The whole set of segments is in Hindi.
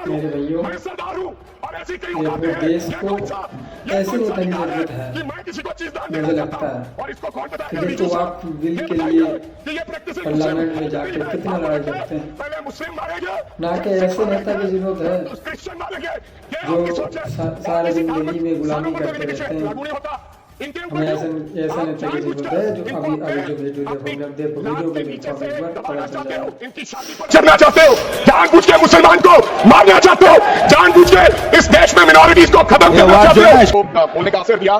मेरे भाइयों, देश को ऐसे नेता की जरूरत है। मुझे लगता है कि देखो आप बिल के लिए पार्लियामेंट में जाके कितना लड़ाई करते हैं, ना कि ऐसे नेता की जरूरत है जो सारे जिंदगी में गुलामी करते रहते हैं। हमें ऐसे नेता की जरूरत है जो अभी जो वीडियो देखो वीडियो को देखो एक बार पता चल जाएगा। चलना चाहते हो, जानबूझ के मुसलमान को मारना चाहते हो, जानबूझ के इस देश में मिनॉरिटीज को खत्म करना चाहते हो। बोलने का अवसर दिया,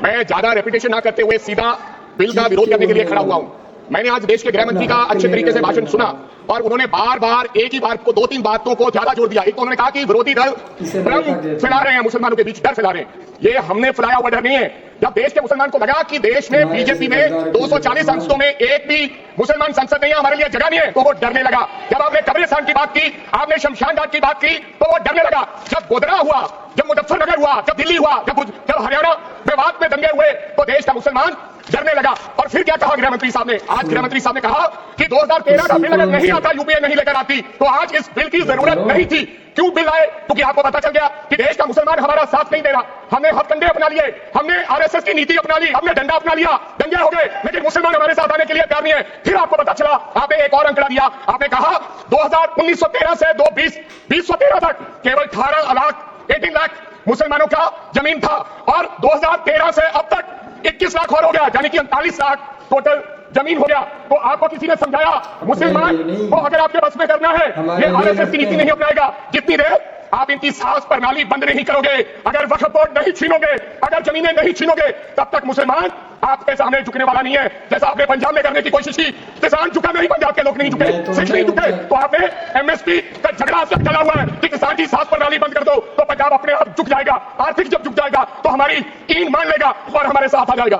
मैं ज्यादा रेपुटेशन ना करते हुए सीधा बिल का विरोध करने के लिए खड़ा हुआ हूं। मैंने आज देश के गृह मंत्री का अच्छे तरीके से भाषण सुना और उन्होंने बार बार एक ही बात को, दो तीन बातों को ज्यादा जोर दिया। एक तो उन्होंने कहा कि विरोधी दल भ्रम फैला रहे हैं, मुसलमानों के बीच डर फैला रहे हैं। ये हमने फैलाया हुआ डर नहीं है। जब देश के मुसलमान को लगा कि देश में बीजेपी में 240 संसदों में एक भी मुसलमान संसद नहीं है, हमारे लिए जगह नहीं है, तो वो डरने लगा। जब आपने कब्रिस्तान की बात की, आपने शमशान घाट की बात की, तो वो डरने लगा। जब गोधरा हुआ, जब मुजफ्फरनगर हुआ, जब दिल्ली हुआ, जब हरियाणा विवाद में दंगे हुए, तो देश का मुसलमान डरने लगा। और फिर क्या कहा गृह मंत्री साहब ने? आज गृह मंत्री साहब ने कहा कि 2013 का बिल अगर नहीं आता, यूपीए नहीं लेकर आती, तो आज इस बिल की जरूरत नहीं थी। क्यों बिल आए? क्योंकि आपको पता चल गया कि देश का मुसलमान हमारा साथ नहीं दे रहा। हमने हथकंडे अपना लिए, हमने आरएसएस की नीति अपना ली, हमने डंडा अपना लिया, दंगे हो गए, लेकिन मुसलमान हमारे साथ आने के लिए तैयार नहीं है। फिर आपको पता चला, आपने एक और अंकड़ा दिया, आपने कहा 1913 से 2013 तक केवल 18 लाख मुसलमानों का जमीन था और 2013 से अब तक 21 लाख और हो गया, यानी कि 39 लाख टोटल जमीन हो गया। तो आपको किसी ने समझाया मुसलमान को अगर आपके बस में करना है, ये आरएसएस की नीति नहीं अपनाएगा। जितनी देर आप इनकी सांस प्रणाली बंद नहीं करोगे, अगर वक्फ बोर्ड नहीं छीनोगे, अगर जमीनें नहीं छीनोगे, तब तक मुसलमान आपके सामने झुकने वाला नहीं है। जैसा आपने पंजाब में करने की कोशिश की, किसान झुका नहीं, पंजाब के लोग नहीं झुके, सिख नहीं झुके, तो आपने एमएसपी का झगड़ा अब तक चला हुआ है कि किसान की सांस प्रणाली बंद कर दो, तो पंजाब अपने आप झुक जाएगा। आर्थिक जब झुक जाएगा तो हमारी ईन मान लेगा और हमारे साथ आ जाएगा।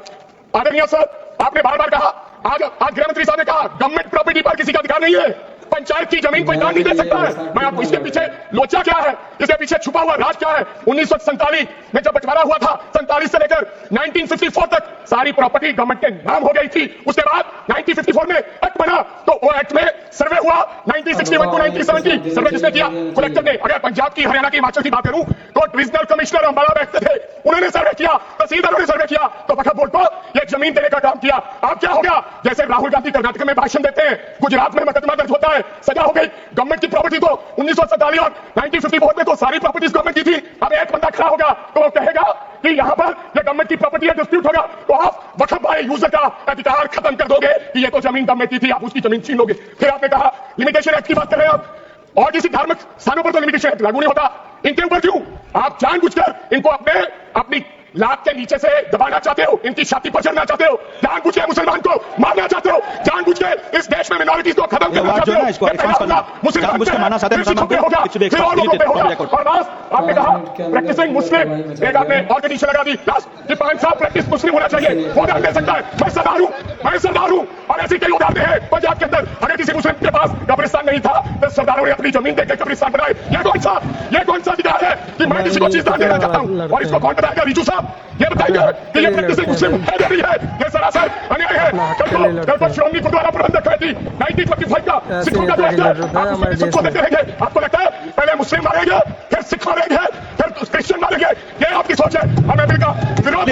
आदरणीय सर, आपने बार बार कहा, आज गृह मंत्री साहब ने कहा गवर्नमेंट प्रॉपर्टी पर किसी का अधिकार नहीं है, पंचायत की जमीन कोई दान नहीं दे सकता है। मैं आपको इसके पीछे लोचा क्या है, इसके पीछे छुपा हुआ राज क्या है? 1947 में जब बंटवारा हुआ था, 47 से लेकर 1954 तक सारी प्रॉपर्टी गवर्नमेंट के नाम हो गई थी। उसके बाद 1954 में एक्ट बना, तो वो एक्ट में सर्वे हुआ 1961 टू 1970 सर्वे जिसने किया कलेक्टर ने। अगर पंजाब की, हरियाणा की, हिमाचल की बात करूं तो डिविजनल कमिश्नर अंबाला बैठते थे, उन्होंने सर्वे किया, तहसीलदारों ने सर्वे किया, तो वक्फ बोर्ड को ये जमीन देने का काम किया। अब क्या हो गया? जैसे राहुल गांधी कर्नाटक में भाषण देते हैं, गुजरात में मुकदमा दर्ज होता है, सजा हो गई। गवर्नमेंट की प्रॉपर्टी तो 1947 और 1954 में तो सारी प्रॉपर्टीज गवर्नमेंट की थी। अब एक बंदा खड़ा होगा तो वो कहेगा कि यहां पर ये गवर्नमेंट की प्रॉपर्टी है, डिस्प्यूट होगा, तो आप वक्फ बाय यूजर का अधिकार खत्म कर दोगे कि ये तो जमीन गवर्नमेंट की थी, आप उसकी जमीन छीन लोगे। फिर आपने कहा लिमिटेशन एक्ट की बात कर रहे हैं आप, और किसी धार्मिक स्थानों पर तो लिमिटेशन एक्ट लागू नहीं होता, इनके ऊपर क्यों? आप जानबूझकर इनको अपनी लात के नीचे से दबाना चाहते हो, इनकी छाती पर चढ़ना चाहते हो, जानबूझ के मुसलमान को मारना चाहते हो, जानबूझ के इस देश में मिनॉरिटीज को खत्म करना चाहते हो। मुसलमान पे होगा, फिर और लोगों पे होगा। और लास्ट आपने कहा प्रैक्टिसिंग मुस्लिम, एक आपने और कंडीशन लगा दी लास्ट कि 5 साल प्रैक्टिस मुस्लिम होना चाहिए, वो डाल दे सकता है। मैं सरदार हूं और ऐसे कई उदाहरण हैं पंजाब के अंदर। अगर किसी मुस्लिम के पास कब्रिस्तान नहीं था तो सरदारों ने अपनी जमीन देकर कब्रिस्तान बनाए। ये कौन सा अधिकार है कि मैं किसी को चीज दान देना चाहता हूं? और इसको कौन बताएगा? रिजू साहब ये बताएंगे कि ये प्रैक्टिसिंग मुस्लिम है या नहीं है? ये सरासर अन्याय है। कल पर श्रोमणी गुरुद्वारा प्रबंधक कमेटी 1925 का सिखों का जो एक्ट सबको देते रहेंगे। आपको लगता है पहले मुस्लिम मारेंगे, फिर सिख मारेंगे, फिर क्रिश्चियन मारेंगे? ये आपकी सोच है। हमें बिल का विरोध